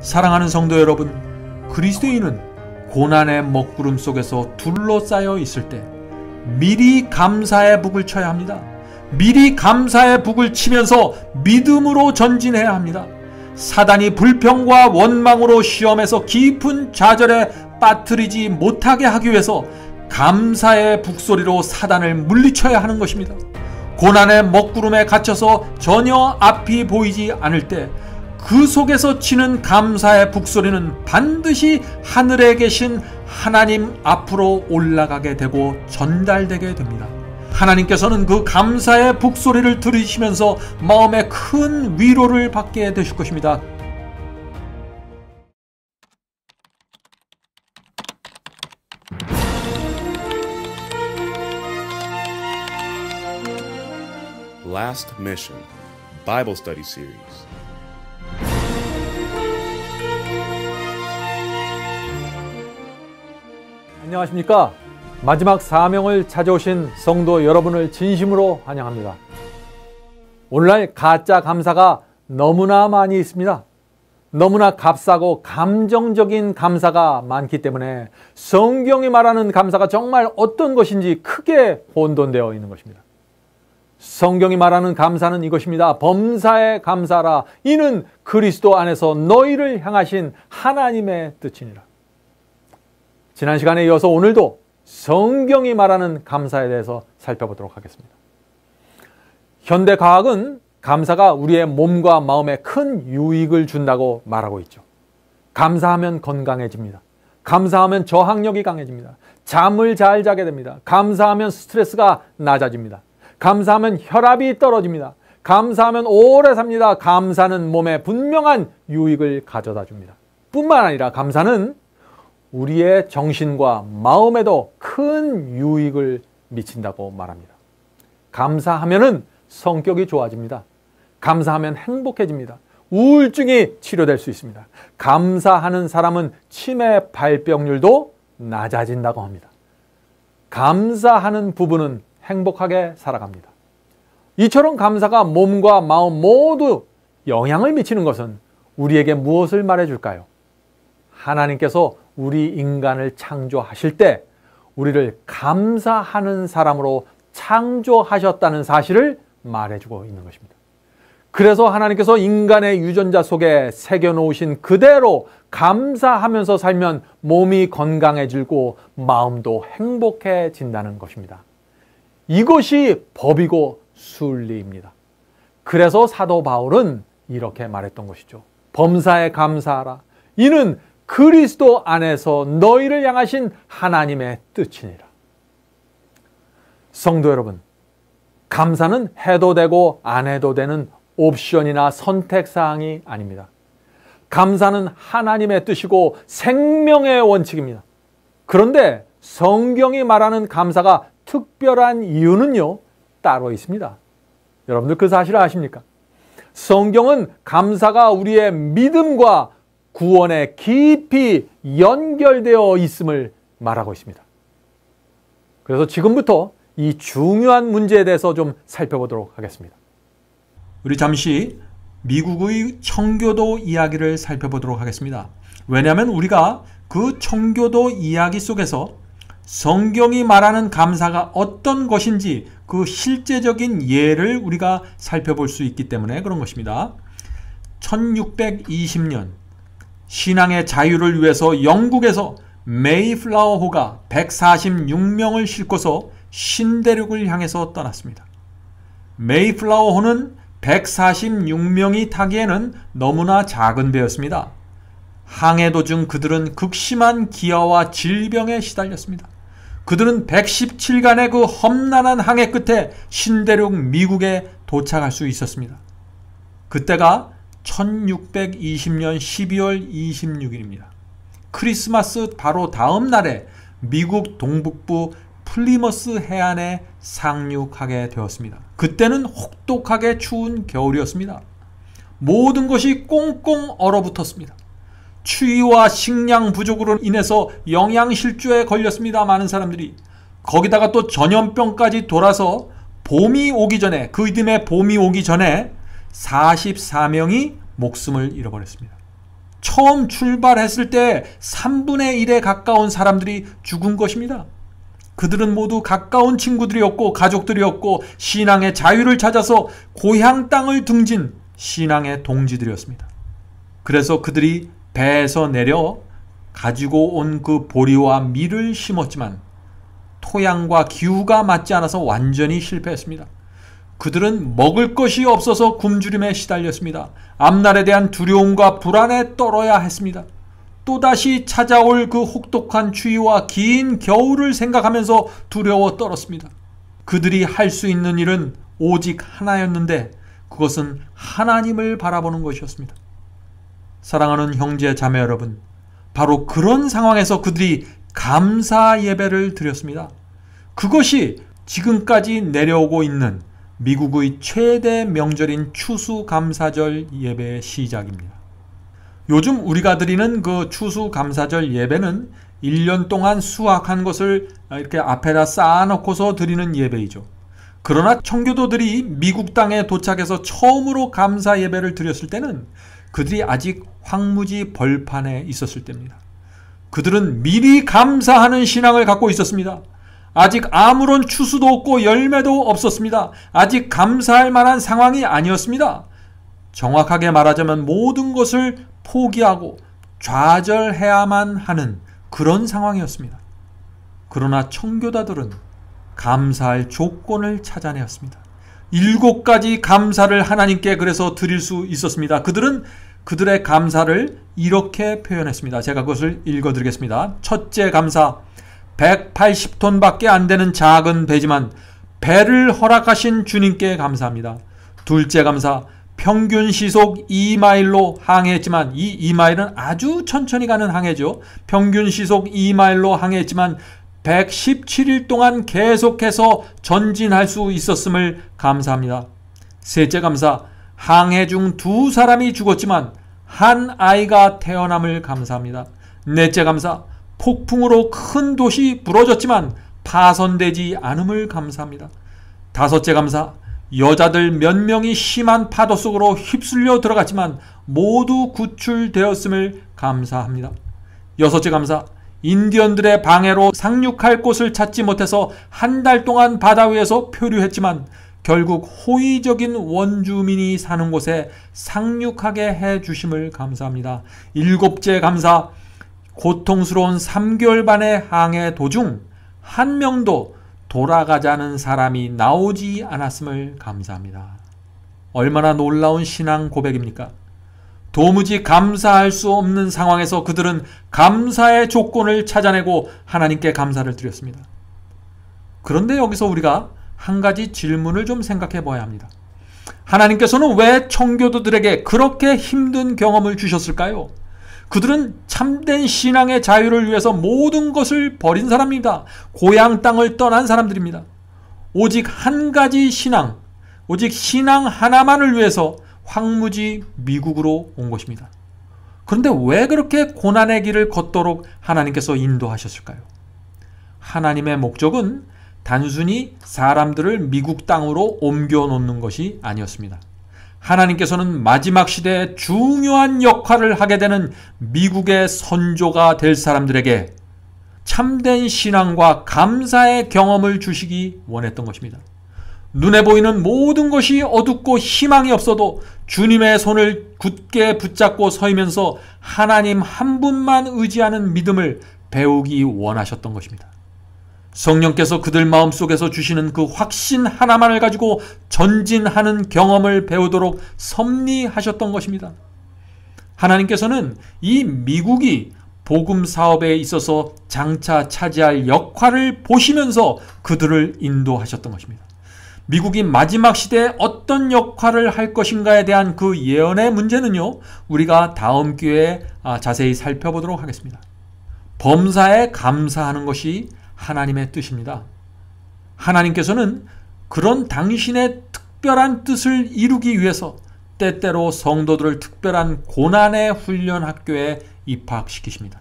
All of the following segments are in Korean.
사랑하는 성도 여러분, 그리스도인은 고난의 먹구름 속에서 둘러싸여 있을 때 미리 감사의 북을 쳐야 합니다. 미리 감사의 북을 치면서 믿음으로 전진해야 합니다. 사단이 불평과 원망으로 시험에서 깊은 좌절에 빠뜨리지 못하게 하기 위해서 감사의 북소리로 사단을 물리쳐야 하는 것입니다. 고난의 먹구름에 갇혀서 전혀 앞이 보이지 않을 때 그 속에서 치는 감사의 북소리는 반드시 하늘에 계신 하나님 앞으로 올라가게 되고 전달되게 됩니다. 하나님께서는 그 감사의 북소리를 들으시면서 마음에 큰 위로를 받게 되실 것입니다. Last Mission Bible Study Series. 안녕하십니까? 마지막 사명을 찾아오신 성도 여러분을 진심으로 환영합니다. 오늘날 가짜 감사가 너무나 많이 있습니다. 너무나 값싸고 감정적인 감사가 많기 때문에 성경이 말하는 감사가 정말 어떤 것인지 크게 혼돈되어 있는 것입니다. 성경이 말하는 감사는 이것입니다. 범사에 감사하라. 이는 그리스도 안에서 너희를 향하신 하나님의 뜻이니라. 지난 시간에 이어서 오늘도 성경이 말하는 감사에 대해서 살펴보도록 하겠습니다. 현대 과학은 감사가 우리의 몸과 마음에 큰 유익을 준다고 말하고 있죠. 감사하면 건강해집니다. 감사하면 저항력이 강해집니다. 잠을 잘 자게 됩니다. 감사하면 스트레스가 낮아집니다. 감사하면 혈압이 떨어집니다. 감사하면 오래 삽니다. 감사는 몸에 분명한 유익을 가져다 줍니다. 뿐만 아니라 감사는 우리의 정신과 마음에도 큰 유익을 미친다고 말합니다. 감사하면은 성격이 좋아집니다. 감사하면 행복해집니다. 우울증이 치료될 수 있습니다. 감사하는 사람은 치매 발병률도 낮아진다고 합니다. 감사하는 부부는 행복하게 살아갑니다. 이처럼 감사가 몸과 마음 모두 영향을 미치는 것은 우리에게 무엇을 말해줄까요? 하나님께서 우리 인간을 창조하실 때 우리를 감사하는 사람으로 창조하셨다는 사실을 말해주고 있는 것입니다. 그래서 하나님께서 인간의 유전자 속에 새겨놓으신 그대로 감사하면서 살면 몸이 건강해지고 마음도 행복해진다는 것입니다. 이것이 법이고 순리입니다. 그래서 사도 바울은 이렇게 말했던 것이죠. 범사에 감사하라. 이는 그리스도 안에서 너희를 향하신 하나님의 뜻이니라. 성도 여러분, 감사는 해도 되고 안 해도 되는 옵션이나 선택사항이 아닙니다. 감사는 하나님의 뜻이고 생명의 원칙입니다. 그런데 성경이 말하는 감사가 특별한 이유는요, 따로 있습니다. 여러분들 그 사실을 아십니까? 성경은 감사가 우리의 믿음과 구원에 깊이 연결되어 있음을 말하고 있습니다. 그래서 지금부터 이 중요한 문제에 대해서 좀 살펴보도록 하겠습니다. 우리 잠시 미국의 청교도 이야기를 살펴보도록 하겠습니다. 왜냐하면 우리가 그 청교도 이야기 속에서 성경이 말하는 감사가 어떤 것인지 그 실제적인 예를 우리가 살펴볼 수 있기 때문에 그런 것입니다. 1620년 신앙의 자유를 위해서 영국에서 메이플라워호가 146명을 싣고서 신대륙을 향해서 떠났습니다. 메이플라워호는 146명이 타기에는 너무나 작은 배였습니다. 항해 도중 그들은 극심한 기아와 질병에 시달렸습니다. 그들은 117간의 그 험난한 항해 끝에 신대륙 미국에 도착할 수 있었습니다. 그때가 1620년 12월 26일입니다. 크리스마스 바로 다음 날에 미국 동북부 플리머스 해안에 상륙하게 되었습니다. 그때는 혹독하게 추운 겨울이었습니다. 모든 것이 꽁꽁 얼어붙었습니다. 추위와 식량 부족으로 인해서 영양실조에 걸렸습니다. 많은 사람들이. 거기다가 또 전염병까지 돌아서 봄이 오기 전에, 그 이듬해 봄이 오기 전에 44명이 목숨을 잃어버렸습니다. 처음 출발했을 때 3분의 1에 가까운 사람들이 죽은 것입니다. 그들은 모두 가까운 친구들이었고 가족들이었고 신앙의 자유를 찾아서 고향 땅을 등진 신앙의 동지들이었습니다. 그래서 그들이 배에서 내려 가지고 온 그 보리와 밀을 심었지만 토양과 기후가 맞지 않아서 완전히 실패했습니다. 그들은 먹을 것이 없어서 굶주림에 시달렸습니다. 앞날에 대한 두려움과 불안에 떨어야 했습니다. 또다시 찾아올 그 혹독한 추위와 긴 겨울을 생각하면서 두려워 떨었습니다. 그들이 할 수 있는 일은 오직 하나였는데 그것은 하나님을 바라보는 것이었습니다. 사랑하는 형제 자매 여러분, 바로 그런 상황에서 그들이 감사 예배를 드렸습니다. 그것이 지금까지 내려오고 있는 미국의 최대 명절인 추수감사절 예배의 시작입니다. 요즘 우리가 드리는 그 추수감사절 예배는 1년 동안 수확한 것을 이렇게 앞에다 쌓아놓고서 드리는 예배이죠. 그러나 청교도들이 미국 땅에 도착해서 처음으로 감사 예배를 드렸을 때는 그들이 아직 황무지 벌판에 있었을 때입니다. 그들은 미리 감사하는 신앙을 갖고 있었습니다. 아직 아무런 추수도 없고 열매도 없었습니다. 아직 감사할 만한 상황이 아니었습니다. 정확하게 말하자면 모든 것을 포기하고 좌절해야만 하는 그런 상황이었습니다. 그러나 청교도들은 감사할 조건을 찾아내었습니다. 7가지 감사를 하나님께 그래서 드릴 수 있었습니다. 그들은 그들의 감사를 이렇게 표현했습니다. 제가 그것을 읽어드리겠습니다. 첫째 감사, 180톤밖에 안 되는 작은 배지만 배를 허락하신 주님께 감사합니다. 둘째 감사, 평균 시속 2마일로 항해했지만 이 2마일은 아주 천천히 가는 항해죠. 평균 시속 2마일로 항해했지만 117일 동안 계속해서 전진할 수 있었음을 감사합니다. 셋째 감사, 항해 중 2사람이 죽었지만 한 아이가 태어남을 감사합니다. 넷째 감사, 폭풍으로 큰 도시 부러졌지만 파손되지 않음을 감사합니다. 다섯째 감사, 여자들 몇 명이 심한 파도 속으로 휩쓸려 들어갔지만 모두 구출되었음을 감사합니다. 여섯째 감사, 인디언들의 방해로 상륙할 곳을 찾지 못해서 한 달 동안 바다 위에서 표류했지만 결국 호의적인 원주민이 사는 곳에 상륙하게 해주심을 감사합니다. 일곱째 감사, 고통스러운 3개월 반의 항해 도중 한 명도 돌아가자는 사람이 나오지 않았음을 감사합니다. 얼마나 놀라운 신앙 고백입니까? 도무지 감사할 수 없는 상황에서 그들은 감사의 조건을 찾아내고 하나님께 감사를 드렸습니다. 그런데 여기서 우리가 한 가지 질문을 좀 생각해 봐야 합니다. 하나님께서는 왜 청교도들에게 그렇게 힘든 경험을 주셨을까요? 그들은 참된 신앙의 자유를 위해서 모든 것을 버린 사람입니다. 고향 땅을 떠난 사람들입니다. 오직 한 가지 신앙, 오직 신앙 하나만을 위해서 황무지 미국으로 온 것입니다. 그런데 왜 그렇게 고난의 길을 걷도록 하나님께서 인도하셨을까요? 하나님의 목적은 단순히 사람들을 미국 땅으로 옮겨 놓는 것이 아니었습니다. 하나님께서는 마지막 시대에 중요한 역할을 하게 되는 미국의 선조가 될 사람들에게 참된 신앙과 감사의 경험을 주시기 원했던 것입니다. 눈에 보이는 모든 것이 어둡고 희망이 없어도 주님의 손을 굳게 붙잡고 서이면서 하나님 한 분만 의지하는 믿음을 배우기 원하셨던 것입니다. 성령께서 그들 마음속에서 주시는 그 확신 하나만을 가지고 전진하는 경험을 배우도록 섭리하셨던 것입니다. 하나님께서는 이 미국이 복음 사업에 있어서 장차 차지할 역할을 보시면서 그들을 인도하셨던 것입니다. 미국이 마지막 시대에 어떤 역할을 할 것인가에 대한 그 예언의 문제는요, 우리가 다음 기회에 자세히 살펴보도록 하겠습니다. 범사에 감사하는 것이 하나님의 뜻입니다. 하나님께서는 그런 당신의 특별한 뜻을 이루기 위해서 때때로 성도들을 특별한 고난의 훈련 학교에 입학시키십니다.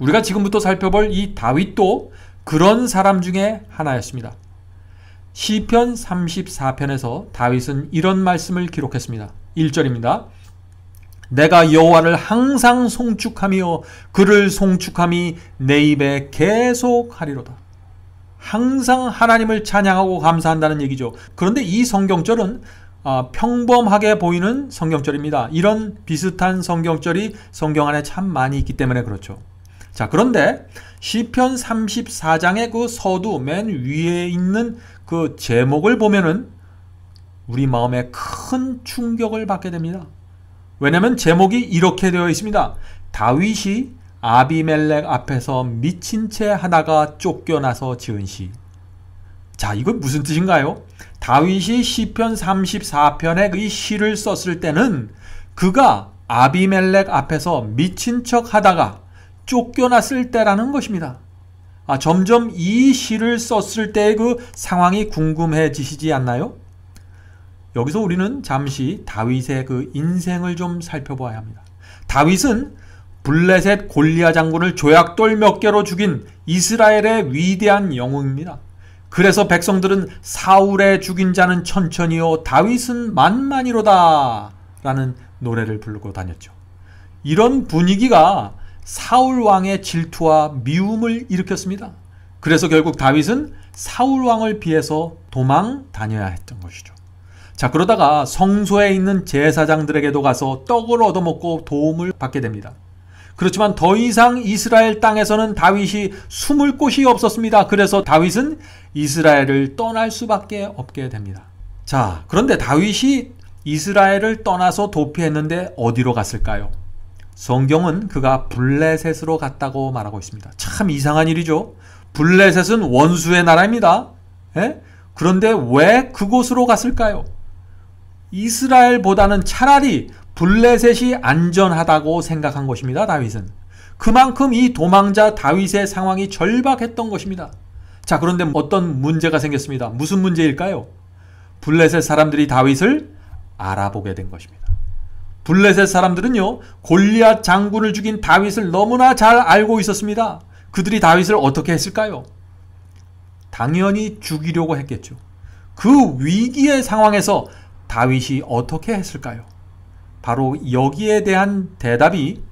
우리가 지금부터 살펴볼 이 다윗도 그런 사람 중에 하나였습니다. 시편 34편에서 다윗은 이런 말씀을 기록했습니다. 1절입니다. 내가 여호와를 항상 송축하며 그를 송축함이 내 입에 계속하리로다. 항상 하나님을 찬양하고 감사한다는 얘기죠. 그런데 이 성경절은 평범하게 보이는 성경절입니다. 이런 비슷한 성경절이 성경 안에 참 많이 있기 때문에 그렇죠. 자, 그런데 시편 34장의 그 서두 맨 위에 있는 그 제목을 보면은 우리 마음에 큰 충격을 받게 됩니다. 왜냐하면 제목이 이렇게 되어 있습니다. 다윗이 아비멜렉 앞에서 미친 채 하다가 쫓겨나서 지은 시. 자, 이건 무슨 뜻인가요? 다윗이 시편 34편의 이 시를 썼을 때는 그가 아비멜렉 앞에서 미친 척 하다가 쫓겨났을 때라는 것입니다. 점점 이 시를 썼을 때의 그 상황이 궁금해지시지 않나요? 여기서 우리는 잠시 다윗의 그 인생을 좀 살펴봐야 합니다. 다윗은 블레셋 골리앗 장군을 조약돌 몇 개로 죽인 이스라엘의 위대한 영웅입니다. 그래서 백성들은 사울의 죽인 자는 천천히요 다윗은 만만이로다 라는 노래를 부르고 다녔죠. 이런 분위기가 사울 왕의 질투와 미움을 일으켰습니다. 그래서 결국 다윗은 사울 왕을 피해서 도망 다녀야 했던 것이죠. 자, 그러다가 성소에 있는 제사장들에게도 가서 떡을 얻어먹고 도움을 받게 됩니다. 그렇지만 더 이상 이스라엘 땅에서는 다윗이 숨을 곳이 없었습니다. 그래서 다윗은 이스라엘을 떠날 수밖에 없게 됩니다. 자, 그런데 다윗이 이스라엘을 떠나서 도피했는데 어디로 갔을까요? 성경은 그가 블레셋으로 갔다고 말하고 있습니다. 참 이상한 일이죠. 블레셋은 원수의 나라입니다. 그런데 왜 그곳으로 갔을까요? 이스라엘보다는 차라리 블레셋이 안전하다고 생각한 것입니다. 다윗은. 그만큼 이 도망자 다윗의 상황이 절박했던 것입니다. 자, 그런데 어떤 문제가 생겼습니다. 무슨 문제일까요? 블레셋 사람들이 다윗을 알아보게 된 것입니다. 블레셋 사람들은요, 골리앗 장군을 죽인 다윗을 너무나 잘 알고 있었습니다. 그들이 다윗을 어떻게 했을까요? 당연히 죽이려고 했겠죠. 그 위기의 상황에서 다윗이 어떻게 했을까요? 바로 여기에 대한 대답이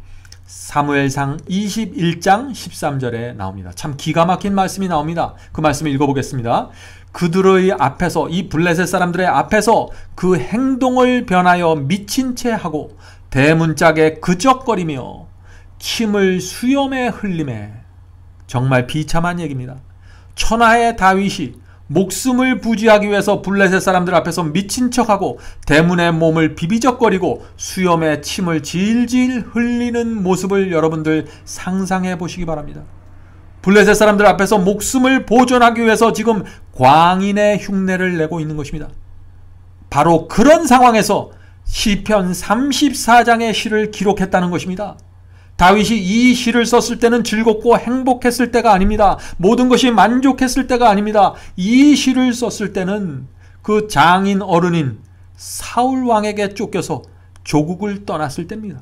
사무엘상 21장 13절에 나옵니다. 참 기가 막힌 말씀이 나옵니다. 그 말씀을 읽어보겠습니다. 그들의 앞에서, 이 블레셋 사람들의 앞에서 그 행동을 변하여 미친 채 하고 대문짝에 그적거리며 침을 수염에 흘리매. 정말 비참한 얘기입니다. 천하의 다윗이 목숨을 부지하기 위해서 블레셋 사람들 앞에서 미친 척하고 대문의 몸을 비비적거리고 수염에 침을 질질 흘리는 모습을 여러분들 상상해 보시기 바랍니다. 블레셋 사람들 앞에서 목숨을 보존하기 위해서 지금 광인의 흉내를 내고 있는 것입니다. 바로 그런 상황에서 시편 34장의 시를 기록했다는 것입니다. 다윗이 이 시를 썼을 때는 즐겁고 행복했을 때가 아닙니다. 모든 것이 만족했을 때가 아닙니다. 이 시를 썼을 때는 그 장인 어른인 사울 왕에게 쫓겨서 조국을 떠났을 때입니다.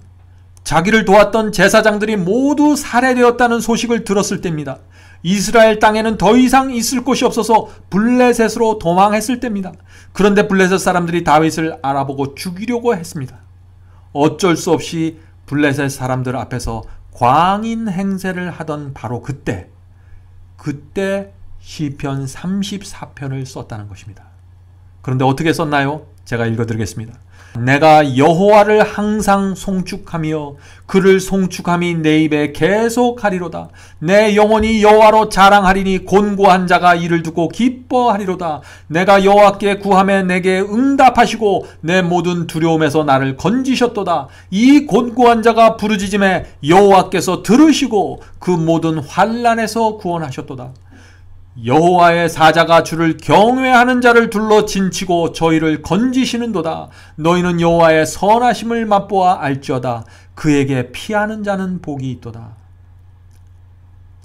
자기를 도왔던 제사장들이 모두 살해되었다는 소식을 들었을 때입니다. 이스라엘 땅에는 더 이상 있을 곳이 없어서 블레셋으로 도망했을 때입니다. 그런데 블레셋 사람들이 다윗을 알아보고 죽이려고 했습니다. 어쩔 수 없이 블레셋 사람들 앞에서 광인 행세를 하던 바로 그때 시편 34편을 썼다는 것입니다. 그런데 어떻게 썼나요? 제가 읽어드리겠습니다. 내가 여호와를 항상 송축하며 그를 송축함이 내 입에 계속하리로다. 내 영혼이 여호와로 자랑하리니 곤고한 자가 이를 듣고 기뻐하리로다. 내가 여호와께 구하매 내게 응답하시고 내 모든 두려움에서 나를 건지셨도다. 이 곤고한 자가 부르짖음에 여호와께서 들으시고 그 모든 환난에서 구원하셨도다. 여호와의 사자가 주를 경외하는 자를 둘러 진치고 저희를 건지시는도다. 너희는 여호와의 선하심을 맛보아 알지어다. 그에게 피하는 자는 복이 있도다.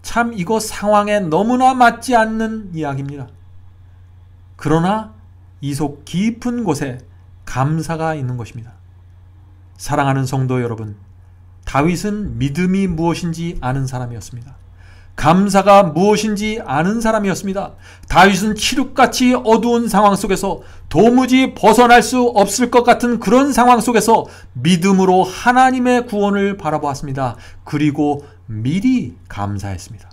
참 이거 상황에 너무나 맞지 않는 이야기입니다. 그러나 이 속 깊은 곳에 감사가 있는 것입니다. 사랑하는 성도 여러분, 다윗은 믿음이 무엇인지 아는 사람이었습니다. 감사가 무엇인지 아는 사람이었습니다. 다윗은 칠흑같이 어두운 상황 속에서 도무지 벗어날 수 없을 것 같은 그런 상황 속에서 믿음으로 하나님의 구원을 바라보았습니다. 그리고 미리 감사했습니다.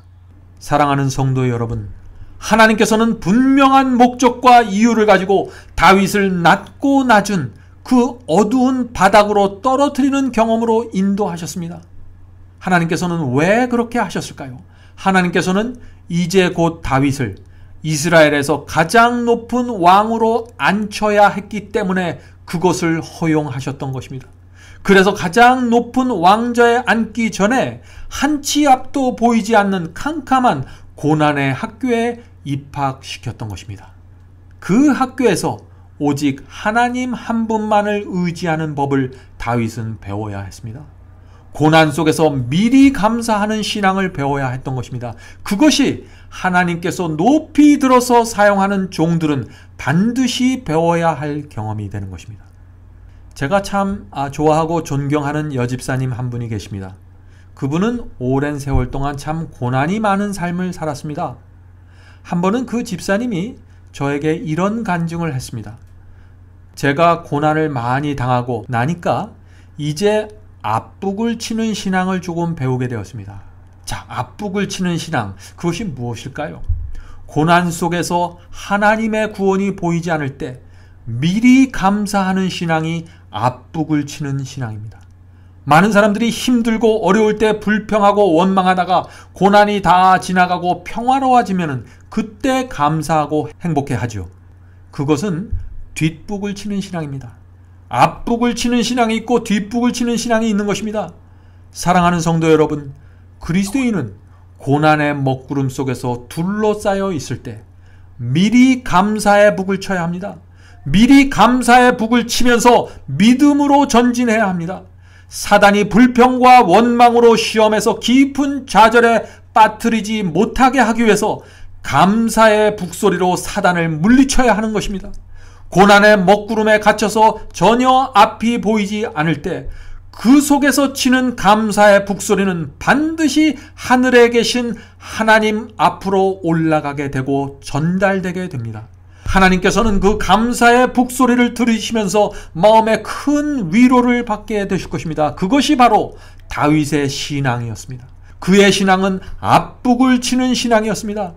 사랑하는 성도 여러분, 하나님께서는 분명한 목적과 이유를 가지고 다윗을 낮고 낮은 그 어두운 바닥으로 떨어뜨리는 경험으로 인도하셨습니다. 하나님께서는 왜 그렇게 하셨을까요? 하나님께서는 이제 곧 다윗을 이스라엘에서 가장 높은 왕으로 앉혀야 했기 때문에 그것을 허용하셨던 것입니다. 그래서 가장 높은 왕좌에 앉기 전에 한치 앞도 보이지 않는 캄캄한 고난의 학교에 입학시켰던 것입니다. 그 학교에서 오직 하나님 한 분만을 의지하는 법을 다윗은 배워야 했습니다. 고난 속에서 미리 감사하는 신앙을 배워야 했던 것입니다. 그것이 하나님께서 높이 들어서 사용하는 종들은 반드시 배워야 할 경험이 되는 것입니다. 제가 참 좋아하고 존경하는 여집사님 한 분이 계십니다. 그분은 오랜 세월 동안 참 고난이 많은 삶을 살았습니다. 한 번은 그 집사님이 저에게 이런 간증을 했습니다. 제가 고난을 많이 당하고 나니까 이제 앞북을 치는 신앙을 조금 배우게 되었습니다. 자, 앞북을 치는 신앙, 그것이 무엇일까요? 고난 속에서 하나님의 구원이 보이지 않을 때 미리 감사하는 신앙이 앞북을 치는 신앙입니다. 많은 사람들이 힘들고 어려울 때 불평하고 원망하다가 고난이 다 지나가고 평화로워지면 그때 감사하고 행복해 하죠. 그것은 뒷북을 치는 신앙입니다. 앞북을 치는 신앙이 있고 뒷북을 치는 신앙이 있는 것입니다. 사랑하는 성도 여러분, 그리스도인은 고난의 먹구름 속에서 둘러싸여 있을 때 미리 감사의 북을 쳐야 합니다. 미리 감사의 북을 치면서 믿음으로 전진해야 합니다. 사단이 불평과 원망으로 시험에서 깊은 좌절에 빠뜨리지 못하게 하기 위해서 감사의 북소리로 사단을 물리쳐야 하는 것입니다. 고난의 먹구름에 갇혀서 전혀 앞이 보이지 않을 때 그 속에서 치는 감사의 북소리는 반드시 하늘에 계신 하나님 앞으로 올라가게 되고 전달되게 됩니다. 하나님께서는 그 감사의 북소리를 들으시면서 마음에 큰 위로를 받게 되실 것입니다. 그것이 바로 다윗의 신앙이었습니다. 그의 신앙은 앞북을 치는 신앙이었습니다.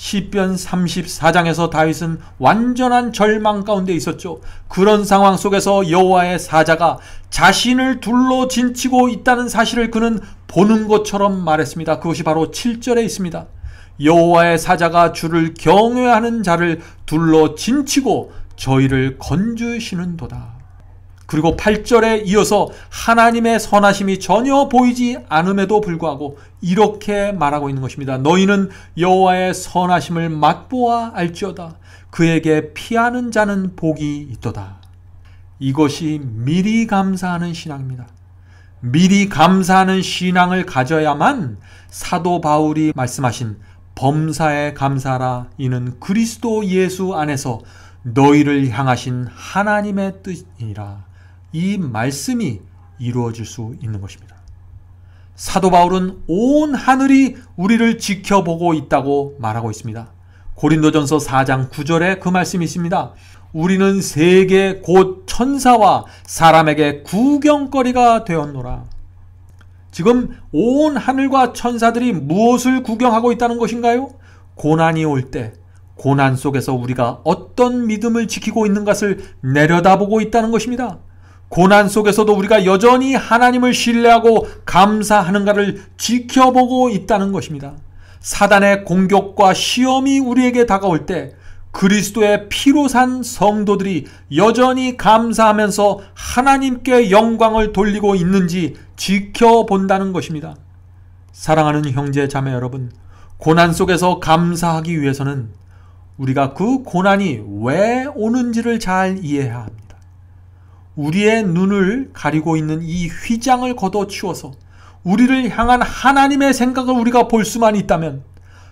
시편 34장에서 다윗은 완전한 절망 가운데 있었죠. 그런 상황 속에서 여호와의 사자가 자신을 둘러 진치고 있다는 사실을 그는 보는 것처럼 말했습니다. 그것이 바로 7절에 있습니다. 여호와의 사자가 주를 경외하는 자를 둘러 진치고 저희를 건주시는도다. 그리고 8절에 이어서 하나님의 선하심이 전혀 보이지 않음에도 불구하고 이렇게 말하고 있는 것입니다. 너희는 여호와의 선하심을 맛보아 알지어다. 그에게 피하는 자는 복이 있도다. 이것이 미리 감사하는 신앙입니다. 미리 감사하는 신앙을 가져야만 사도 바울이 말씀하신 범사에 감사하라. 이는 그리스도 예수 안에서 너희를 향하신 하나님의 뜻이니라. 이 말씀이 이루어질 수 있는 것입니다. 사도 바울은 온 하늘이 우리를 지켜보고 있다고 말하고 있습니다. 고린도전서 4장 9절에 그 말씀이 있습니다. 우리는 세계 곧 천사와 사람에게 구경거리가 되었노라. 지금 온 하늘과 천사들이 무엇을 구경하고 있다는 것인가요? 고난이 올 때 고난 속에서 우리가 어떤 믿음을 지키고 있는 것을 내려다보고 있다는 것입니다. 고난 속에서도 우리가 여전히 하나님을 신뢰하고 감사하는가를 지켜보고 있다는 것입니다. 사단의 공격과 시험이 우리에게 다가올 때 그리스도의 피로 산 성도들이 여전히 감사하면서 하나님께 영광을 돌리고 있는지 지켜본다는 것입니다. 사랑하는 형제 자매 여러분, 고난 속에서 감사하기 위해서는 우리가 그 고난이 왜 오는지를 잘 이해해야 합니다. 우리의 눈을 가리고 있는 이 휘장을 걷어치워서 우리를 향한 하나님의 생각을 우리가 볼 수만 있다면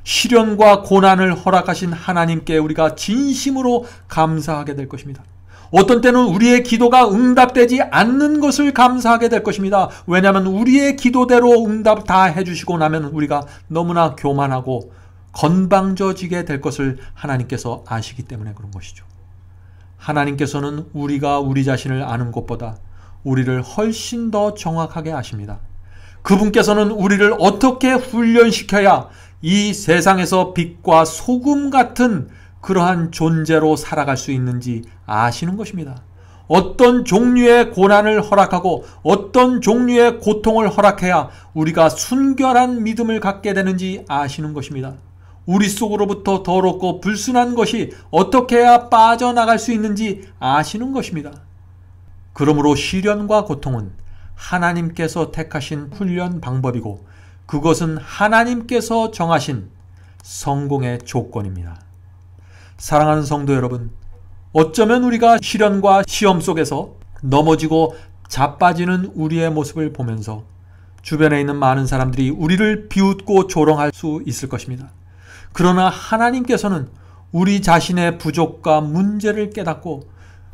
시련과 고난을 허락하신 하나님께 우리가 진심으로 감사하게 될 것입니다. 어떤 때는 우리의 기도가 응답되지 않는 것을 감사하게 될 것입니다. 왜냐하면 우리의 기도대로 응답 다 해주시고 나면 우리가 너무나 교만하고 건방져지게 될 것을 하나님께서 아시기 때문에 그런 것이죠. 하나님께서는 우리가 우리 자신을 아는 것보다 우리를 훨씬 더 정확하게 아십니다. 그분께서는 우리를 어떻게 훈련시켜야 이 세상에서 빛과 소금 같은 그러한 존재로 살아갈 수 있는지 아시는 것입니다. 어떤 종류의 고난을 허락하고 어떤 종류의 고통을 허락해야 우리가 순결한 믿음을 갖게 되는지 아시는 것입니다. 우리 속으로부터 더럽고 불순한 것이 어떻게 해야 빠져나갈 수 있는지 아시는 것입니다. 그러므로 시련과 고통은 하나님께서 택하신 훈련 방법이고 그것은 하나님께서 정하신 성공의 조건입니다. 사랑하는 성도 여러분, 어쩌면 우리가 시련과 시험 속에서 넘어지고 자빠지는 우리의 모습을 보면서 주변에 있는 많은 사람들이 우리를 비웃고 조롱할 수 있을 것입니다. 그러나 하나님께서는 우리 자신의 부족과 문제를 깨닫고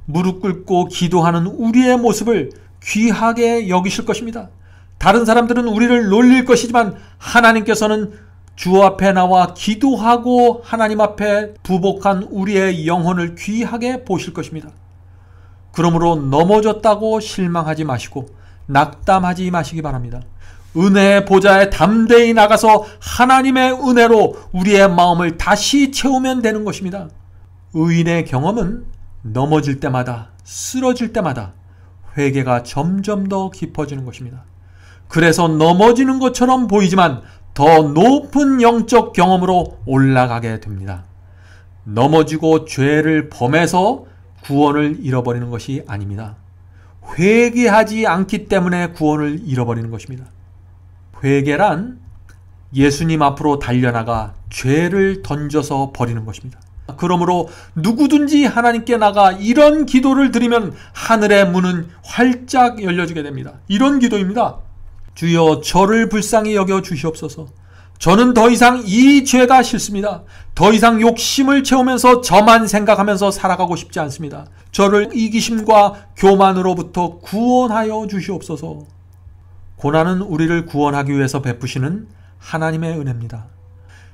무릎 꿇고 기도하는 우리의 모습을 귀하게 여기실 것입니다. 다른 사람들은 우리를 놀릴 것이지만 하나님께서는 주 앞에 나와 기도하고 하나님 앞에 부복한 우리의 영혼을 귀하게 보실 것입니다. 그러므로 넘어졌다고 실망하지 마시고 낙담하지 마시기 바랍니다. 은혜의 보좌에 담대히 나가서 하나님의 은혜로 우리의 마음을 다시 채우면 되는 것입니다. 의인의 경험은 넘어질 때마다 쓰러질 때마다 회개가 점점 더 깊어지는 것입니다. 그래서 넘어지는 것처럼 보이지만 더 높은 영적 경험으로 올라가게 됩니다. 넘어지고 죄를 범해서 구원을 잃어버리는 것이 아닙니다. 회개하지 않기 때문에 구원을 잃어버리는 것입니다. 회개란 예수님 앞으로 달려나가 죄를 던져서 버리는 것입니다. 그러므로 누구든지 하나님께 나가 이런 기도를 드리면 하늘의 문은 활짝 열려지게 됩니다. 이런 기도입니다. 주여 저를 불쌍히 여겨 주시옵소서. 저는 더 이상 이 죄가 싫습니다. 더 이상 욕심을 채우면서 저만 생각하면서 살아가고 싶지 않습니다. 저를 이기심과 교만으로부터 구원하여 주시옵소서. 고난은 우리를 구원하기 위해서 베푸시는 하나님의 은혜입니다.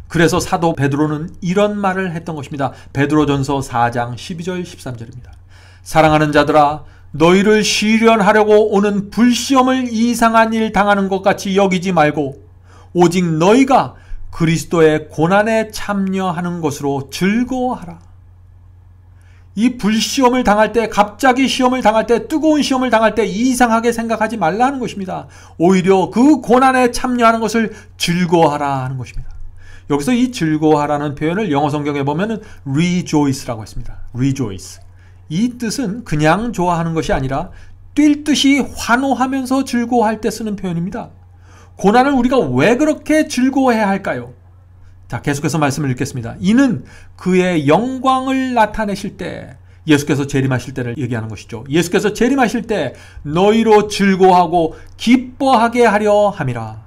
그래서 사도 베드로는 이런 말을 했던 것입니다. 베드로전서 4장 12절 13절입니다. 사랑하는 자들아, 너희를 시련하려고 오는 불시험을 이상한 일 당하는 것 같이 여기지 말고 오직 너희가 그리스도의 고난에 참여하는 것으로 즐거워하라. 이 불시험을 당할 때, 갑자기 시험을 당할 때, 뜨거운 시험을 당할 때 이상하게 생각하지 말라는 것입니다. 오히려 그 고난에 참여하는 것을 즐거워하라 하는 것입니다. 여기서 이 즐거워하라는 표현을 영어 성경에 보면은 rejoice라고 했습니다. rejoice. 이 뜻은 그냥 좋아하는 것이 아니라 뛸 듯이 환호하면서 즐거워할 때 쓰는 표현입니다. 고난을 우리가 왜 그렇게 즐거워해야 할까요? 자, 계속해서 말씀을 읽겠습니다. 이는 그의 영광을 나타내실 때, 예수께서 재림하실 때를 얘기하는 것이죠. 예수께서 재림하실 때 너희로 즐거워하고 기뻐하게 하려 함이라.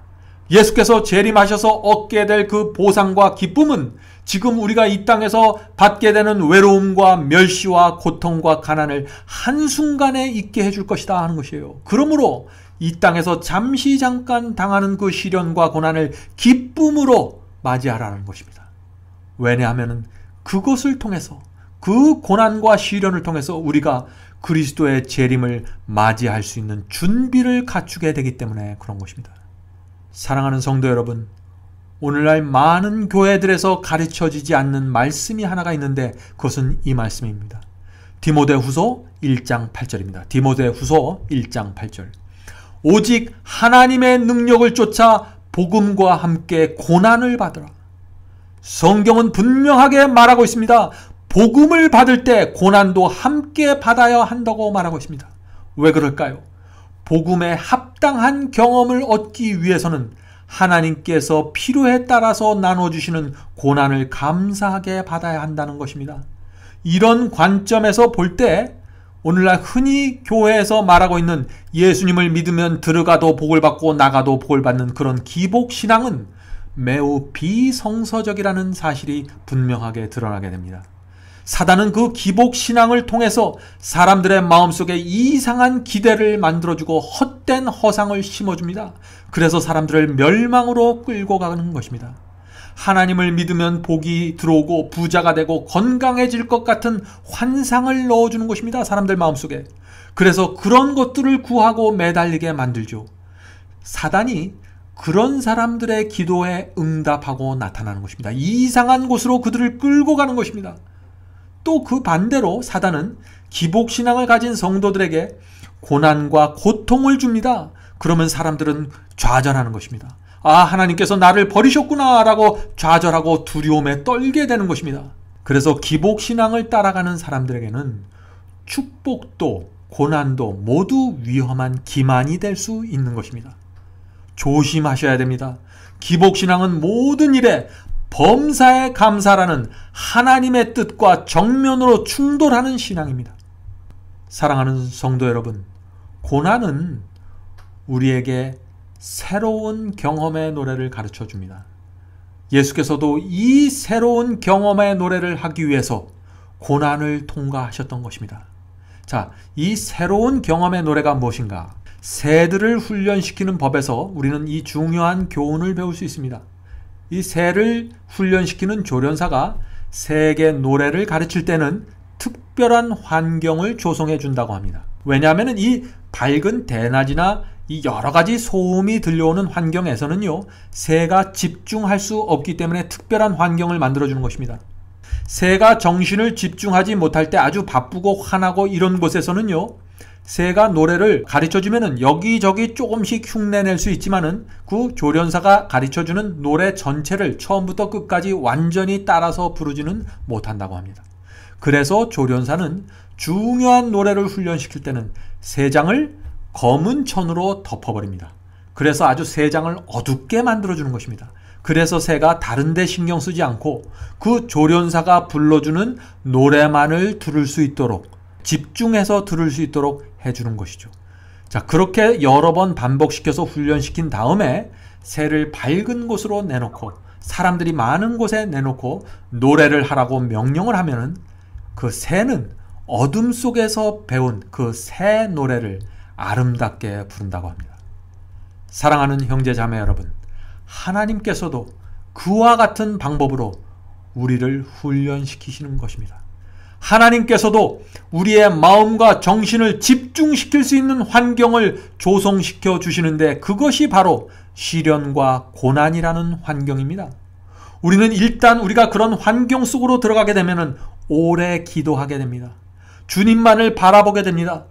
예수께서 재림하셔서 얻게 될 그 보상과 기쁨은 지금 우리가 이 땅에서 받게 되는 외로움과 멸시와 고통과 가난을 한순간에 잊게 해줄 것이다 하는 것이에요. 그러므로 이 땅에서 잠시 잠깐 당하는 그 시련과 고난을 기쁨으로 맞이하라는 것입니다. 왜냐하면 그것을 통해서, 그 고난과 시련을 통해서 우리가 그리스도의 재림을 맞이할 수 있는 준비를 갖추게 되기 때문에 그런 것입니다. 사랑하는 성도 여러분, 오늘날 많은 교회들에서 가르쳐지지 않는 말씀이 하나가 있는데 그것은 이 말씀입니다. 디모데후서 1장 8절입니다. 디모데후서 1장 8절. 오직 하나님의 능력을 쫓아 복음과 함께 고난을 받으라. 성경은 분명하게 말하고 있습니다. 복음을 받을 때 고난도 함께 받아야 한다고 말하고 있습니다. 왜 그럴까요? 복음에 합당한 경험을 얻기 위해서는 하나님께서 필요에 따라서 나눠주시는 고난을 감사하게 받아야 한다는 것입니다. 이런 관점에서 볼 때 오늘날 흔히 교회에서 말하고 있는 예수님을 믿으면 들어가도 복을 받고 나가도 복을 받는 그런 기복신앙은 매우 비성서적이라는 사실이 분명하게 드러나게 됩니다. 사단은 그 기복신앙을 통해서 사람들의 마음속에 이상한 기대를 만들어주고 헛된 허상을 심어줍니다. 그래서 사람들을 멸망으로 끌고 가는 것입니다. 하나님을 믿으면 복이 들어오고 부자가 되고 건강해질 것 같은 환상을 넣어주는 것입니다. 사람들 마음속에. 그래서 그런 것들을 구하고 매달리게 만들죠. 사단이 그런 사람들의 기도에 응답하고 나타나는 것입니다. 이상한 곳으로 그들을 끌고 가는 것입니다. 또 그 반대로 사단은 기복신앙을 가진 성도들에게 고난과 고통을 줍니다. 그러면 사람들은 좌절하는 것입니다. 아, 하나님께서 나를 버리셨구나 라고 좌절하고 두려움에 떨게 되는 것입니다. 그래서 기복신앙을 따라가는 사람들에게는 축복도 고난도 모두 위험한 기만이 될 수 있는 것입니다. 조심하셔야 됩니다. 기복신앙은 모든 일에 범사에 감사라는 하나님의 뜻과 정면으로 충돌하는 신앙입니다. 사랑하는 성도 여러분, 고난은 우리에게 새로운 경험의 노래를 가르쳐 줍니다. 예수께서도 이 새로운 경험의 노래를 하기 위해서 고난을 통과하셨던 것입니다. 자, 이 새로운 경험의 노래가 무엇인가? 새들을 훈련시키는 법에서 우리는 이 중요한 교훈을 배울 수 있습니다. 이 새를 훈련시키는 조련사가 새에게 노래를 가르칠 때는 특별한 환경을 조성해 준다고 합니다. 왜냐하면 이 밝은 대낮이나 이 여러 가지 소음이 들려오는 환경에서는요, 새가 집중할 수 없기 때문에 특별한 환경을 만들어주는 것입니다. 새가 정신을 집중하지 못할 때 아주 바쁘고 화나고 이런 곳에서는요, 새가 노래를 가르쳐주면은 여기저기 조금씩 흉내낼 수 있지만은 그 조련사가 가르쳐주는 노래 전체를 처음부터 끝까지 완전히 따라서 부르지는 못한다고 합니다. 그래서 조련사는 중요한 노래를 훈련시킬 때는 새장을 검은 천으로 덮어버립니다. 그래서 아주 새장을 어둡게 만들어주는 것입니다. 그래서 새가 다른 데 신경 쓰지 않고 그 조련사가 불러주는 노래만을 들을 수 있도록, 집중해서 들을 수 있도록 해주는 것이죠. 자, 그렇게 여러 번 반복시켜서 훈련시킨 다음에 새를 밝은 곳으로 내놓고 사람들이 많은 곳에 내놓고 노래를 하라고 명령을 하면은 그 새는 어둠 속에서 배운 그 새 노래를 아름답게 부른다고 합니다. 사랑하는 형제 자매 여러분, 하나님께서도 그와 같은 방법으로 우리를 훈련시키시는 것입니다. 하나님께서도 우리의 마음과 정신을 집중시킬 수 있는 환경을 조성시켜 주시는데 그것이 바로 시련과 고난이라는 환경입니다. 우리는 일단 우리가 그런 환경 속으로 들어가게 되면 오래 기도하게 됩니다. 주님만을 바라보게 됩니다.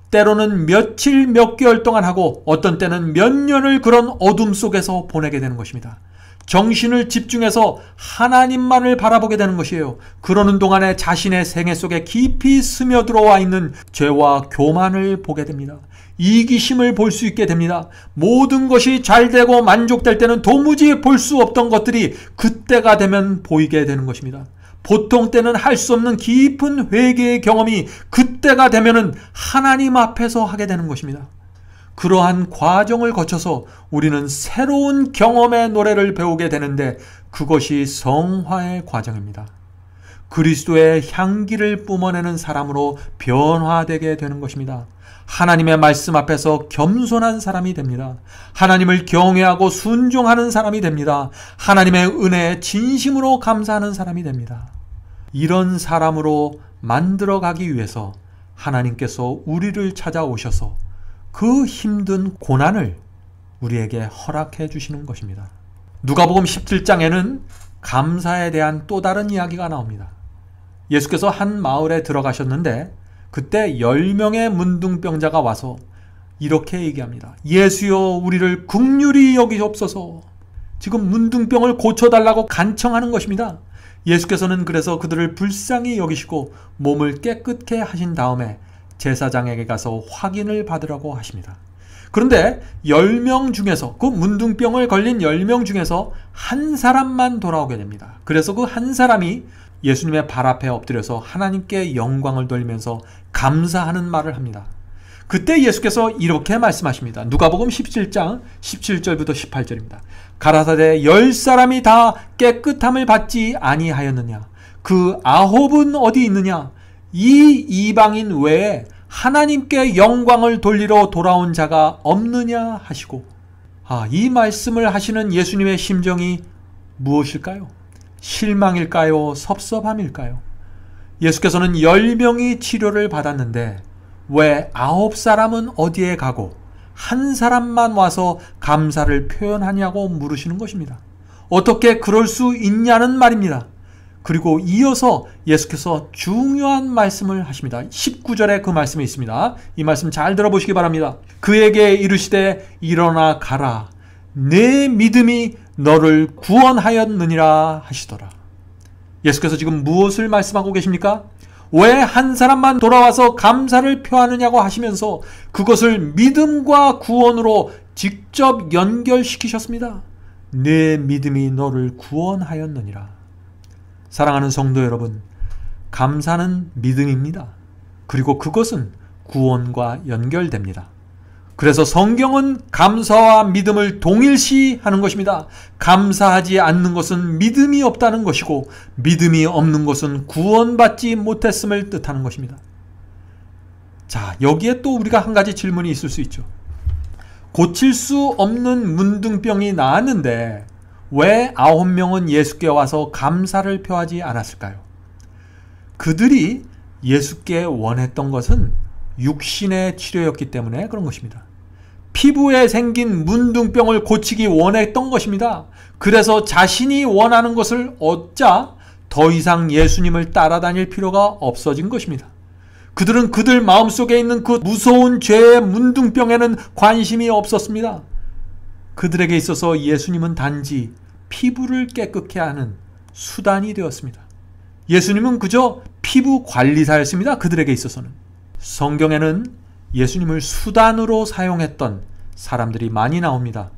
때로는 며칠 몇 개월 동안 하고 어떤 때는 몇 년을 그런 어둠 속에서 보내게 되는 것입니다. 정신을 집중해서 하나님만을 바라보게 되는 것이에요. 그러는 동안에 자신의 생애 속에 깊이 스며들어와 있는 죄와 교만을 보게 됩니다. 이기심을 볼 수 있게 됩니다. 모든 것이 잘 되고 만족될 때는 도무지 볼 수 없던 것들이 그때가 되면 보이게 되는 것입니다. 보통 때는 할 수 없는 깊은 회개의 경험이 그때가 되면은 하나님 앞에서 하게 되는 것입니다. 그러한 과정을 거쳐서 우리는 새로운 경험의 노래를 배우게 되는데 그것이 성화의 과정입니다. 그리스도의 향기를 뿜어내는 사람으로 변화되게 되는 것입니다. 하나님의 말씀 앞에서 겸손한 사람이 됩니다. 하나님을 경외하고 순종하는 사람이 됩니다. 하나님의 은혜에 진심으로 감사하는 사람이 됩니다. 이런 사람으로 만들어가기 위해서 하나님께서 우리를 찾아오셔서 그 힘든 고난을 우리에게 허락해 주시는 것입니다. 누가복음 17장에는 감사에 대한 또 다른 이야기가 나옵니다. 예수께서 한 마을에 들어가셨는데 그때 10명의 문둥병자가 와서 이렇게 얘기합니다. 예수여, 우리를 긍휼히 여기옵소서. 지금 문둥병을 고쳐달라고 간청하는 것입니다. 예수께서는 그래서 그들을 불쌍히 여기시고 몸을 깨끗게 하신 다음에 제사장에게 가서 확인을 받으라고 하십니다. 그런데 10명 중에서, 그 문둥병을 걸린 10명 중에서 한 사람만 돌아오게 됩니다. 그래서 그 한 사람이 예수님의 발 앞에 엎드려서 하나님께 영광을 돌리면서 감사하는 말을 합니다. 그때 예수께서 이렇게 말씀하십니다. 누가복음 17장 17절부터 18절입니다. 가라사대 10사람이 다 깨끗함을 받지 아니하였느냐? 그 아홉은 어디 있느냐? 이 이방인 외에 하나님께 영광을 돌리러 돌아온 자가 없느냐 하시고, 이 말씀을 하시는 예수님의 심정이 무엇일까요? 실망일까요? 섭섭함일까요? 예수께서는 10명이 치료를 받았는데 왜 9사람은 어디에 가고 한 사람만 와서 감사를 표현하냐고 물으시는 것입니다. 어떻게 그럴 수 있냐는 말입니다. 그리고 이어서 예수께서 중요한 말씀을 하십니다. 19절에 그 말씀이 있습니다. 이 말씀 잘 들어보시기 바랍니다. 그에게 이르시되 일어나 가라. 내 믿음이 너를 구원하였느니라 하시더라. 예수께서 지금 무엇을 말씀하고 계십니까? 왜 한 사람만 돌아와서 감사를 표하느냐고 하시면서 그것을 믿음과 구원으로 직접 연결시키셨습니다. 내 믿음이 너를 구원하였느니라. 사랑하는 성도 여러분, 감사는 믿음입니다. 그리고 그것은 구원과 연결됩니다. 그래서 성경은 감사와 믿음을 동일시하는 것입니다. 감사하지 않는 것은 믿음이 없다는 것이고, 믿음이 없는 것은 구원받지 못했음을 뜻하는 것입니다. 자, 여기에 또 우리가 한 가지 질문이 있을 수 있죠. 고칠 수 없는 문둥병이 나았는데 왜 9명은 예수께 와서 감사를 표하지 않았을까요? 그들이 예수께 원했던 것은 육신의 치료였기 때문에 그런 것입니다. 피부에 생긴 문둥병을 고치기 원했던 것입니다. 그래서 자신이 원하는 것을 얻자 더 이상 예수님을 따라다닐 필요가 없어진 것입니다. 그들은 그들 마음속에 있는 그 무서운 죄의 문둥병에는 관심이 없었습니다. 그들에게 있어서 예수님은 단지 피부를 깨끗게 하는 수단이 되었습니다. 예수님은 그저 피부 관리사였습니다. 그들에게 있어서는. 성경에는 예수님을 수단으로 사용했던 사람들이 많이 나옵니다.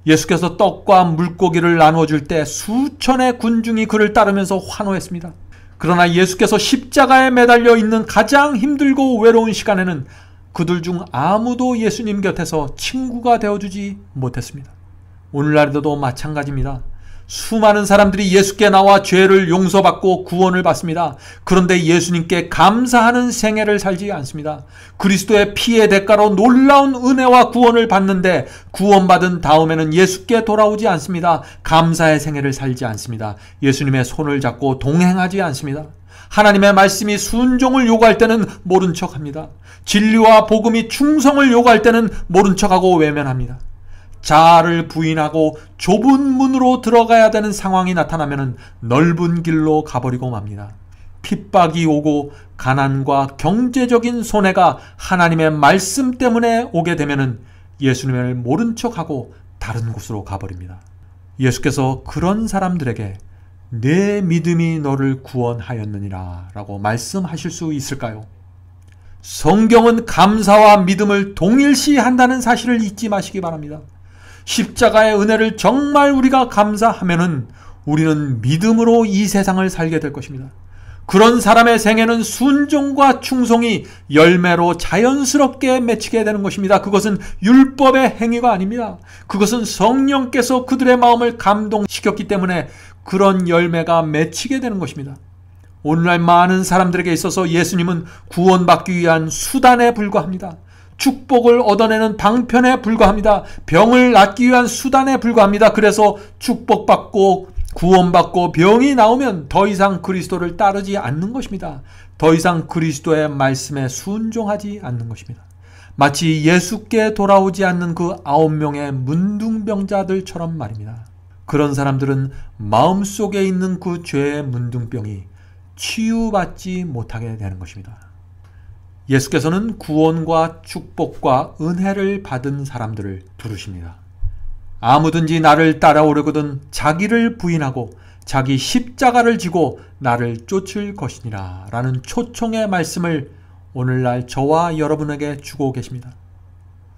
예수께서 떡과 물고기를 나눠줄 때 수천의 군중이 그를 따르면서 환호했습니다. 그러나 예수께서 십자가에 매달려 있는 가장 힘들고 외로운 시간에는 그들 중 아무도 예수님 곁에서 친구가 되어주지 못했습니다. 오늘날에도 마찬가지입니다. 수많은 사람들이 예수께 나와 죄를 용서받고 구원을 받습니다. 그런데 예수님께 감사하는 생애를 살지 않습니다. 그리스도의 피의 대가로 놀라운 은혜와 구원을 받는데 구원받은 다음에는 예수께 돌아오지 않습니다. 감사의 생애를 살지 않습니다. 예수님의 손을 잡고 동행하지 않습니다. 하나님의 말씀이 순종을 요구할 때는 모른 척합니다. 진리와 복음이 충성을 요구할 때는 모른 척하고 외면합니다. 자아를 부인하고 좁은 문으로 들어가야 되는 상황이 나타나면 넓은 길로 가버리고 맙니다. 핍박이 오고 가난과 경제적인 손해가 하나님의 말씀 때문에 오게 되면 예수님을 모른 척하고 다른 곳으로 가버립니다. 예수께서 그런 사람들에게 내 믿음이 너를 구원하였느니라 라고 말씀하실 수 있을까요? 성경은 감사와 믿음을 동일시한다는 사실을 잊지 마시기 바랍니다. 십자가의 은혜를 정말 우리가 감사하면은 우리는 믿음으로 이 세상을 살게 될 것입니다. 그런 사람의 생애는 순종과 충성이 열매로 자연스럽게 맺히게 되는 것입니다. 그것은 율법의 행위가 아닙니다. 그것은 성령께서 그들의 마음을 감동시켰기 때문에 그런 열매가 맺히게 되는 것입니다. 오늘날 많은 사람들에게 있어서 예수님은 구원받기 위한 수단에 불과합니다. 축복을 얻어내는 방편에 불과합니다. 병을 낫기 위한 수단에 불과합니다. 그래서 축복받고 구원받고 병이 나오면 더 이상 그리스도를 따르지 않는 것입니다. 더 이상 그리스도의 말씀에 순종하지 않는 것입니다. 마치 예수께 돌아오지 않는 그 9명의 문둥병자들처럼 말입니다. 그런 사람들은 마음속에 있는 그 죄의 문둥병이 치유받지 못하게 되는 것입니다. 예수께서는 구원과 축복과 은혜를 받은 사람들을 부르십니다. 아무든지 나를 따라오려거든 자기를 부인하고 자기 십자가를 지고 나를 쫓을 것이니라 라는 초청의 말씀을 오늘날 저와 여러분에게 주고 계십니다.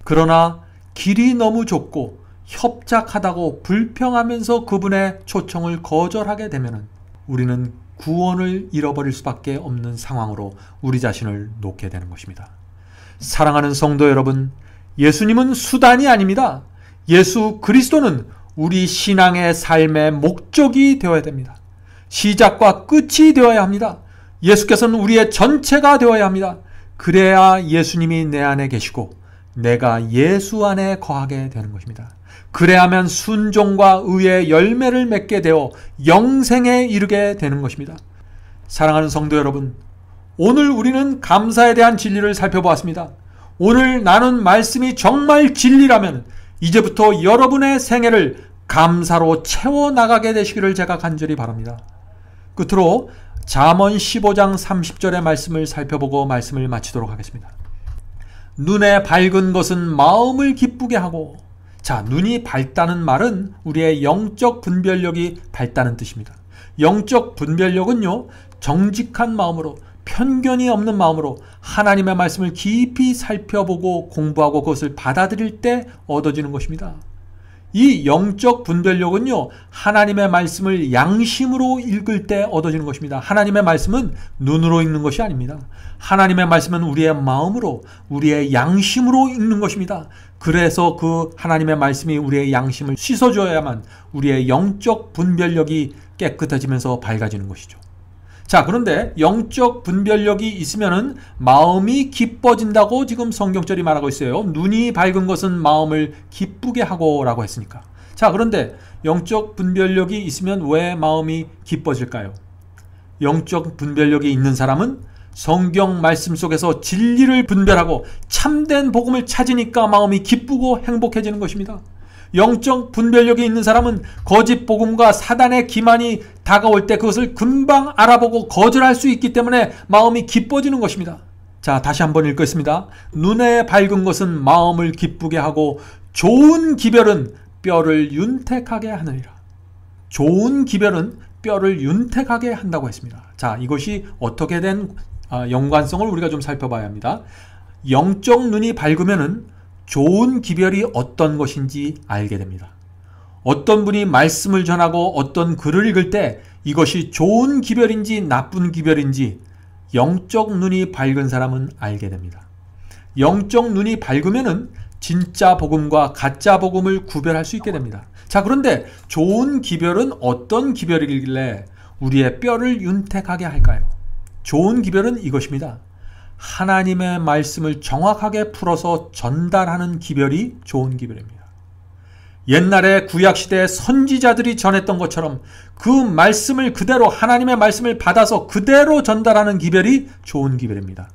그러나 길이 너무 좁고 협착하다고 불평하면서 그분의 초청을 거절하게 되면 우리는 구원을 잃어버릴 수밖에 없는 상황으로 우리 자신을 놓게 되는 것입니다. 사랑하는 성도 여러분, 예수님은 수단이 아닙니다. 예수 그리스도는 우리 신앙의 삶의 목적이 되어야 됩니다. 시작과 끝이 되어야 합니다. 예수께서는 우리의 전체가 되어야 합니다. 그래야 예수님이 내 안에 계시고 내가 예수 안에 거하게 되는 것입니다. 그래야만 순종과 의의 열매를 맺게 되어 영생에 이르게 되는 것입니다. 사랑하는 성도 여러분, 오늘 우리는 감사에 대한 진리를 살펴보았습니다. 오늘 나눈 말씀이 정말 진리라면 이제부터 여러분의 생애를 감사로 채워나가게 되시기를 제가 간절히 바랍니다. 끝으로 잠언 15장 30절의 말씀을 살펴보고 말씀을 마치도록 하겠습니다. 눈에 밝은 것은 마음을 기쁘게 하고, 자, 눈이 밝다는 말은 우리의 영적 분별력이 밝다는 뜻입니다. 영적 분별력은요, 정직한 마음으로, 편견이 없는 마음으로 하나님의 말씀을 깊이 살펴보고 공부하고 그것을 받아들일 때 얻어지는 것입니다. 이 영적 분별력은요, 하나님의 말씀을 양심으로 읽을 때 얻어지는 것입니다. 하나님의 말씀은 눈으로 읽는 것이 아닙니다. 하나님의 말씀은 우리의 마음으로, 우리의 양심으로 읽는 것입니다. 그래서 그 하나님의 말씀이 우리의 양심을 씻어줘야만 우리의 영적 분별력이 깨끗해지면서 밝아지는 것이죠. 자, 그런데 영적 분별력이 있으면은 마음이 기뻐진다고 지금 성경절이 말하고 있어요. 눈이 밝은 것은 마음을 기쁘게 하고 라고 했으니까. 자, 그런데 영적 분별력이 있으면 왜 마음이 기뻐질까요? 영적 분별력이 있는 사람은 성경 말씀 속에서 진리를 분별하고 참된 복음을 찾으니까 마음이 기쁘고 행복해지는 것입니다. 영적 분별력이 있는 사람은 거짓 복음과 사단의 기만이 다가올 때 그것을 금방 알아보고 거절할 수 있기 때문에 마음이 기뻐지는 것입니다. 자, 다시 한번 읽겠습니다. 눈에 밝은 것은 마음을 기쁘게 하고 좋은 기별은 뼈를 윤택하게 하느니라. 좋은 기별은 뼈를 윤택하게 한다고 했습니다. 자, 이것이 어떻게 된 연관성을 우리가 좀 살펴봐야 합니다. 영적 눈이 밝으면은 좋은 기별이 어떤 것인지 알게 됩니다. 어떤 분이 말씀을 전하고 어떤 글을 읽을 때 이것이 좋은 기별인지 나쁜 기별인지 영적 눈이 밝은 사람은 알게 됩니다. 영적 눈이 밝으면은 진짜 복음과 가짜 복음을 구별할 수 있게 됩니다. 자, 그런데 좋은 기별은 어떤 기별이길래 우리의 뼈를 윤택하게 할까요? 좋은 기별은 이것입니다. 하나님의 말씀을 정확하게 풀어서 전달하는 기별이 좋은 기별입니다. 옛날에 구약시대의 선지자들이 전했던 것처럼 그 말씀을 그대로, 하나님의 말씀을 받아서 그대로 전달하는 기별이 좋은 기별입니다.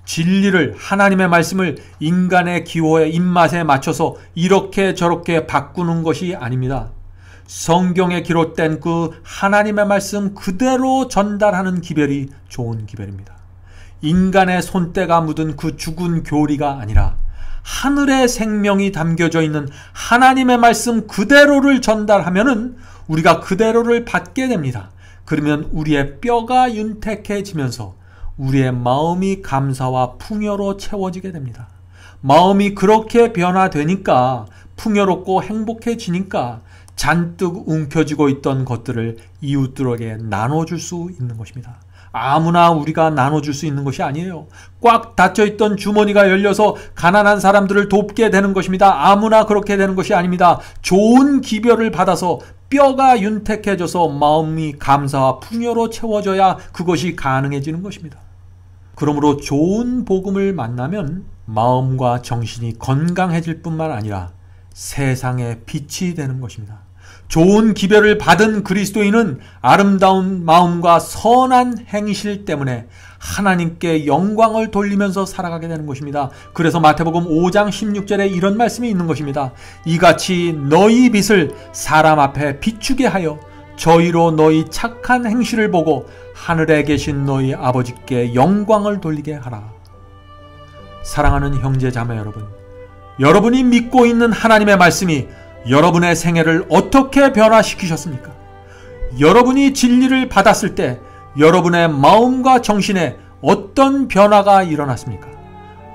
진리를, 하나님의 말씀을 인간의 기호에, 입맛에 맞춰서 이렇게 저렇게 바꾸는 것이 아닙니다. 성경에 기록된 그 하나님의 말씀 그대로 전달하는 기별이 좋은 기별입니다. 인간의 손때가 묻은 그 죽은 교리가 아니라 하늘의 생명이 담겨져 있는 하나님의 말씀 그대로를 전달하면은 우리가 그대로를 받게 됩니다. 그러면 우리의 뼈가 윤택해지면서 우리의 마음이 감사와 풍요로 채워지게 됩니다. 마음이 그렇게 변화되니까 풍요롭고 행복해지니까 잔뜩 움켜쥐고 있던 것들을 이웃들에게 나눠줄 수 있는 것입니다. 아무나 우리가 나눠줄 수 있는 것이 아니에요. 꽉 닫혀있던 주머니가 열려서 가난한 사람들을 돕게 되는 것입니다. 아무나 그렇게 되는 것이 아닙니다. 좋은 기별을 받아서 뼈가 윤택해져서 마음이 감사와 풍요로 채워져야 그것이 가능해지는 것입니다. 그러므로 좋은 복음을 만나면 마음과 정신이 건강해질 뿐만 아니라 세상의 빛이 되는 것입니다. 좋은 기별을 받은 그리스도인은 아름다운 마음과 선한 행실 때문에 하나님께 영광을 돌리면서 살아가게 되는 것입니다. 그래서 마태복음 5장 16절에 이런 말씀이 있는 것입니다. 이같이 너희 빛을 사람 앞에 비추게 하여 저희로 너희 착한 행실을 보고 하늘에 계신 너희 아버지께 영광을 돌리게 하라. 사랑하는 형제 자매 여러분, 여러분이 믿고 있는 하나님의 말씀이 여러분의 생애를 어떻게 변화시키셨습니까? 여러분이 진리를 받았을 때 여러분의 마음과 정신에 어떤 변화가 일어났습니까?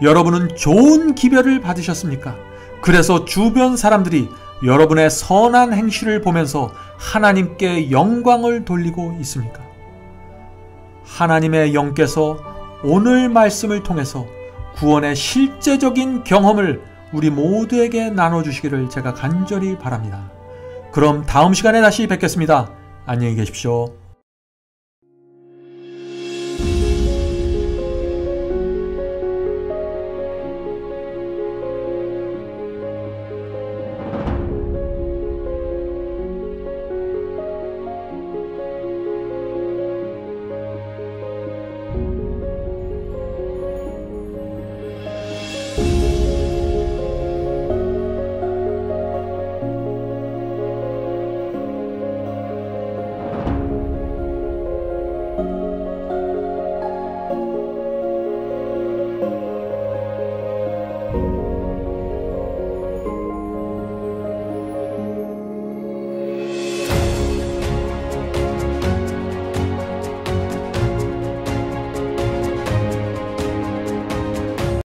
여러분은 좋은 기별을 받으셨습니까? 그래서 주변 사람들이 여러분의 선한 행실을 보면서 하나님께 영광을 돌리고 있습니까? 하나님의 영께서 오늘 말씀을 통해서 구원의 실제적인 경험을 우리 모두에게 나눠주시기를 제가 간절히 바랍니다. 그럼 다음 시간에 다시 뵙겠습니다. 안녕히 계십시오.